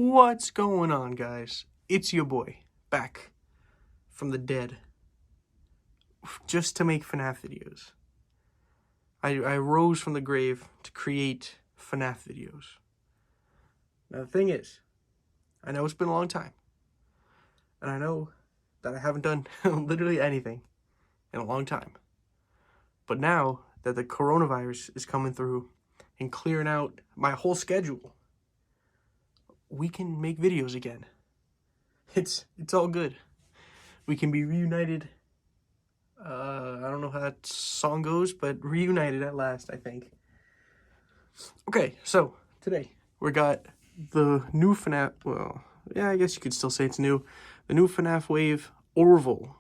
What's going on, guys? It's your boy, back from the dead, just to make FNAF videos. I rose from the grave to create FNAF videos. Now the thing is, I know it's been a long time, and I know that I haven't done literally anything in a long time. But now that the coronavirus is coming through and clearing out my whole schedule, we can make videos again. It's all good. We can be reunited. I don't know how that song goes, but reunited at last, I think. Okay, so today we got the new FNAF. Well, yeah, I guess you could still say it's new. The new FNAF wave, Orville.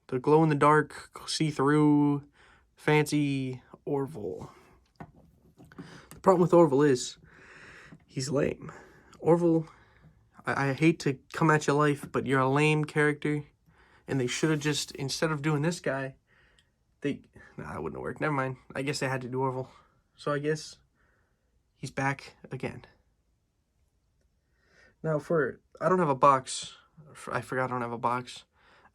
The glow-in-the-dark, see-through, fancy Orville. The problem with Orville is he's lame. Orville, I hate to come at your life, but you're a lame character, and they should have just, instead of doing this guy, that wouldn't have worked. Never mind. I guess they had to do Orville. So I guess he's back again. Now I don't have a box. I forgot I don't have a box.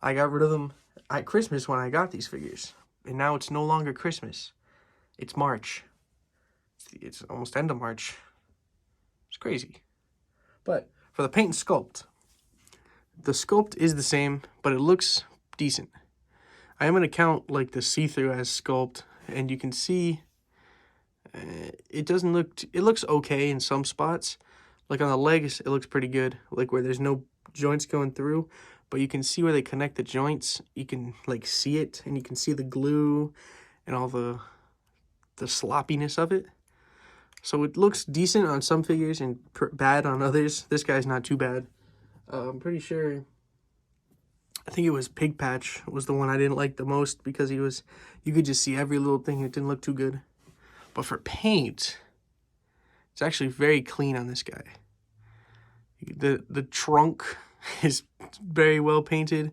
I got rid of them at Christmas when I got these figures, and now it's no longer Christmas. It's March. It's almost end of March. It's crazy. But for the paint and sculpt, the sculpt is the same, but it looks decent. I am going to count like the see-through as sculpt, and you can see it looks okay in some spots. Like on the legs, it looks pretty good, like where there's no joints going through, but you can see where they connect the joints. You can like see it, and you can see the glue and all the sloppiness of it. So it looks decent on some figures and bad on others. This guy's not too bad. I'm pretty sure, I think it was Pig Patch was the one I didn't like the most because you could just see every little thing. It didn't look too good. But for paint, it's actually very clean on this guy. The trunk is very well painted.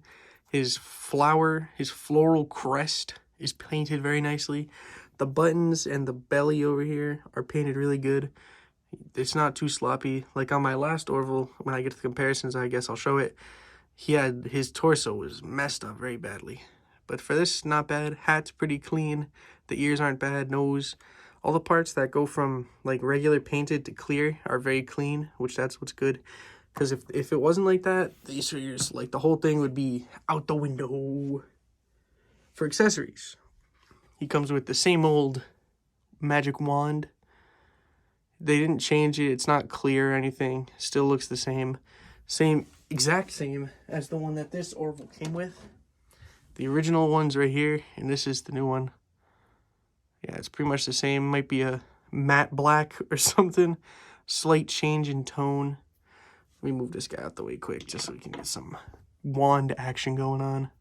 His floral crest is painted very nicely. The buttons and the belly over here are painted really good. It's not too sloppy. Like on my last Orville, when I get to the comparisons, I guess I'll show it. His torso was messed up very badly. But for this, not bad. Hat's pretty clean. The ears aren't bad. Nose. All the parts that go from like regular painted to clear are very clean, which that's what's good. Because if it wasn't like that, these figures, like the whole thing would be out the window. For accessories, he comes with the same old magic wand. They didn't change it. It's not clear or anything. Still looks the same. Exact same as the one that this Orville came with. The original one's right here, and this is the new one. Yeah, it's pretty much the same. Might be a matte black or something. Slight change in tone. Let me move this guy out the way quick just so we can get some wand action going on.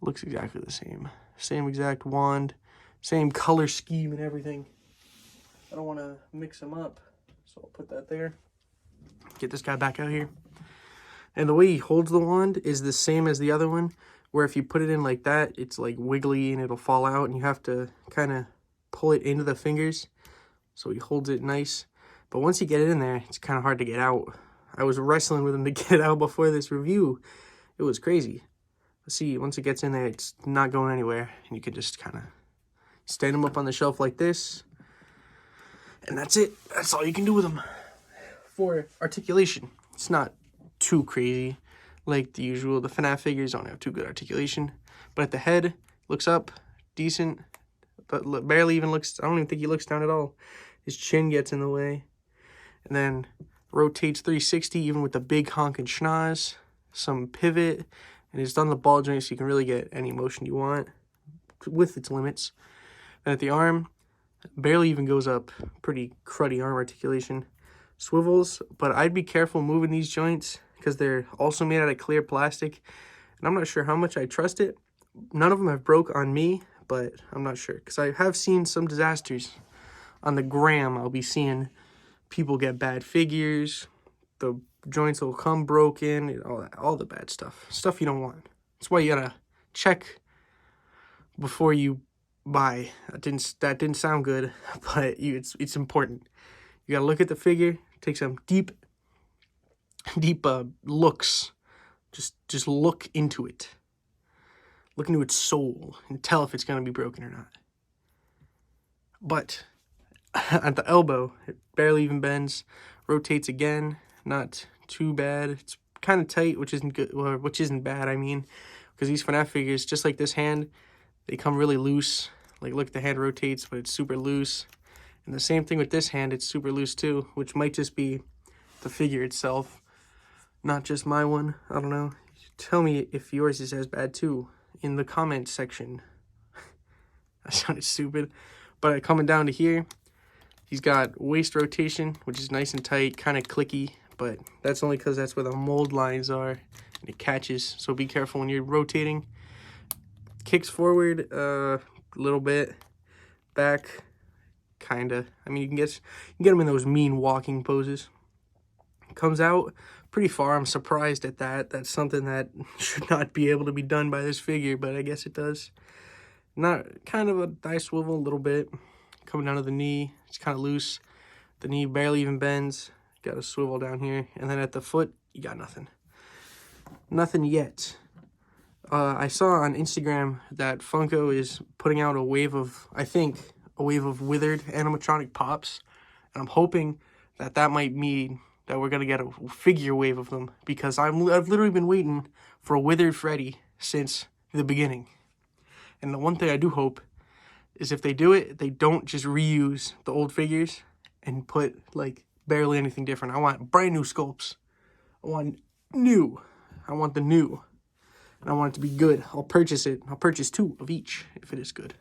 Looks exactly the same. Same exact wand. Same color scheme and everything. I don't want to mix them up, so I'll put that there. Get this guy back out here. And the way he holds the wand is the same as the other one, where if you put it in like that, it's like wiggly and it'll fall out, and you have to kind of pull it into the fingers. So he holds it nice. But once you get it in there, it's kind of hard to get out. I was wrestling with him to get it out before this review. It was crazy. See, once it gets in there, it's not going anywhere. And you can just kind of stand him up on the shelf like this. And that's it. That's all you can do with them. For articulation, it's not too crazy like the usual. The FNAF figures don't have too good articulation. But at the head, looks up, decent. But barely even looks, I don't even think he looks down at all. His chin gets in the way. And then rotates 360 even with the big honking schnoz. Some pivot. And it's done the ball joint so you can really get any motion you want with its limits. And at the arm, barely even goes up. Pretty cruddy arm articulation. Swivels, but I'd be careful moving these joints because they're also made out of clear plastic. And I'm not sure how much I trust it. None of them have broke on me, but I'm not sure. Because I have seen some disasters. On the gram, I'll be seeing people get bad figures. The joints will come broken, all the bad stuff. Stuff you don't want. That's why you gotta check before you buy. That didn't sound good, but it's important. You gotta look at the figure, take some deep deep looks. Just look into it. Look into its soul and tell if it's going to be broken or not. But at the elbow, it barely even bends. Rotates again, not too bad. It's kind of tight, which isn't good, or which isn't bad, I mean, because these FNAF figures, just like this hand, they come really loose. Like, look, the hand rotates, but it's super loose. And the same thing with this hand, it's super loose too, which might just be the figure itself, not just my one. I don't know. Tell me if yours is as bad too in the comment section. That sounded stupid. But coming down to here, he's got waist rotation, which is nice and tight, kind of clicky, but that's only because that's where the mold lines are, and it catches, so be careful when you're rotating. Kicks forward a little bit, back, kind of. I mean, you can get him in those mean walking poses. Comes out pretty far. I'm surprised at that. That's something that should not be able to be done by this figure, but I guess it does. Not kind of a thigh swivel a little bit. Coming down to the knee, it's kind of loose. The knee barely even bends. Got a swivel down here. And then at the foot, you got nothing. Nothing yet. I saw on Instagram that Funko is putting out a wave of, I think, a wave of withered animatronic pops. And I'm hoping that that might mean that we're going to get a figure wave of them, because I've literally been waiting for a withered Freddy since the beginning. And the one thing I do hope is if they do it, they don't just reuse the old figures and put, like, barely anything different. I want brand new sculpts. I want new. I want the new. And I want it to be good. I'll purchase it. I'll purchase 2 of each if it is good.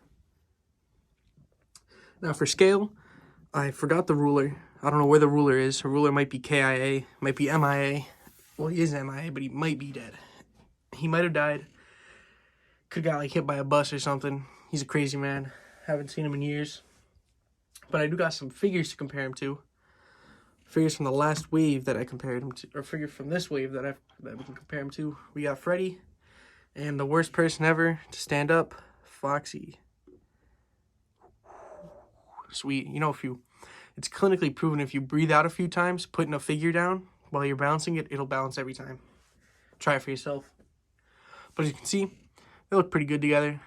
Now for scale, I forgot the ruler. I don't know where the ruler is. The ruler might be KIA, might be MIA. Well, he is MIA, but he might be dead. He might have died. Could have got, like, hit by a bus or something. He's a crazy man. Haven't seen him in years. But I do got some figures to compare him to. Figures from the last wave that I compared him to. Or figure from this wave that we can compare him to. We got Freddy. And the worst person ever to stand up, Foxy. Sweet. You know, it's clinically proven if you breathe out a few times, putting a figure down while you're bouncing it, it'll bounce every time. Try it for yourself. But as you can see, they look pretty good together.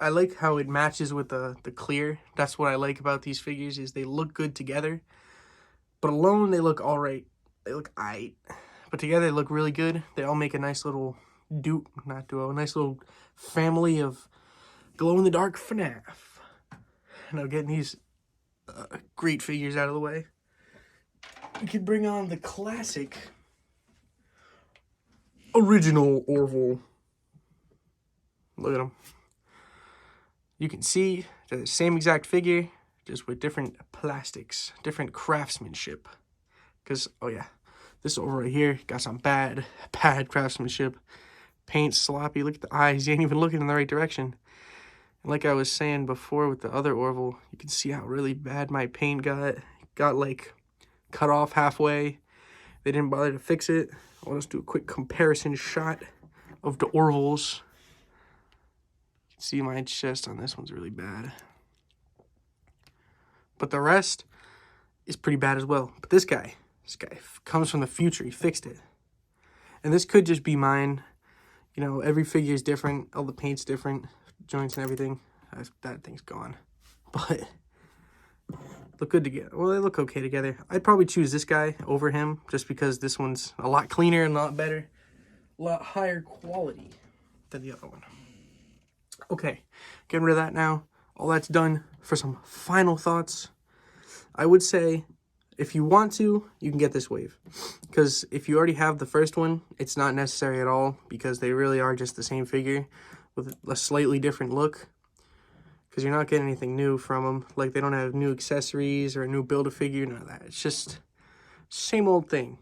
I like how it matches with the clear. That's what I like about these figures, is they look good together. But alone, they look alright. They look aight. But together, they look really good. They all make a nice little a nice little family of glow-in-the-dark FNAF. Now, getting these great figures out of the way, we could bring on the classic original Orville. Look at him. You can see they're the same exact figure, just with different plastics, different craftsmanship. Because, oh yeah, this over right here got some bad craftsmanship. Paint sloppy. Look at the eyes. He ain't even looking in the right direction. And like I was saying before with the other Orville, you can see how really bad my paint got. Got, like, cut off halfway. They didn't bother to fix it. I'll just do a quick comparison shot of the Orvilles. You can see my chest on this one's really bad. But the rest is pretty bad as well. But this guy comes from the future. He fixed it. And this could just be mine. You know, every figure is different. All the paint's different. Joints and everything. That thing's gone. But look good together. Well, they look okay together. I'd probably choose this guy over him just because this one's a lot cleaner and a lot better. A lot higher quality than the other one. Okay, getting rid of that now. All that's done. For some final thoughts, I would say if you want to, you can get this wave. Because if you already have the first one, it's not necessary at all, because they really are just the same figure with a slightly different look. Because you're not getting anything new from them. Like, they don't have new accessories or a new Build-A-Figure, none of that. It's just same old thing.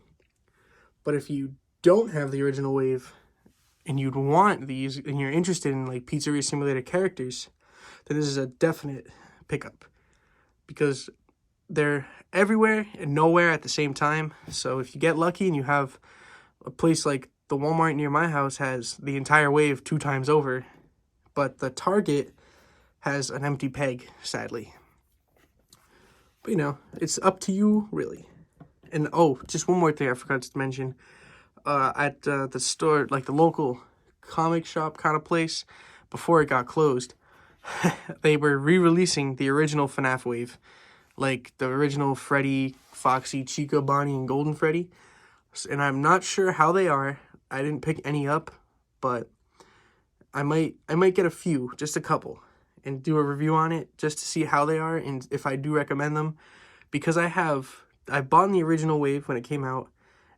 But if you don't have the original wave and you'd want these and you're interested in, like, Pizzeria Simulator characters, then this is a definite pickup. Because they're everywhere and nowhere at the same time. So if you get lucky and you have a place like the Walmart near my house has the entire wave 2 times over, but the Target has an empty peg, sadly. But, you know, it's up to you, really. And oh, just one more thing I forgot to mention. At the store, like the local comic shop kind of place, before it got closed, they were re-releasing the original FNAF wave. Like the original Freddy, Foxy, Chica, Bonnie, and Golden Freddy. And I'm not sure how they are. I didn't pick any up, but I might get a few, just a couple, and do a review on it just to see how they are and if I do recommend them. Because I bought the original wave when it came out,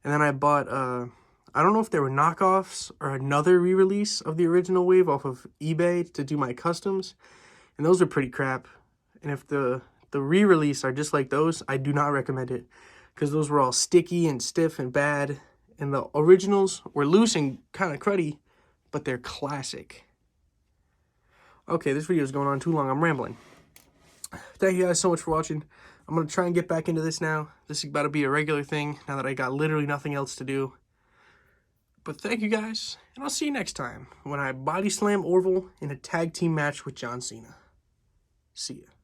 and then I bought I don't know if they were knockoffs or another re-release of the original wave off of eBay to do my customs, and those are pretty crap. And if the re-release are just like those, I do not recommend it, because those were all sticky and stiff and bad, and the originals were loose and kind of cruddy, but they're classic. Okay, this video is going on too long. I'm rambling. Thank you guys so much for watching. I'm going to try and get back into this now. This is about to be a regular thing now that I got literally nothing else to do. But thank you guys, and I'll see you next time when I body slam Orville in a tag team match with John Cena. See ya.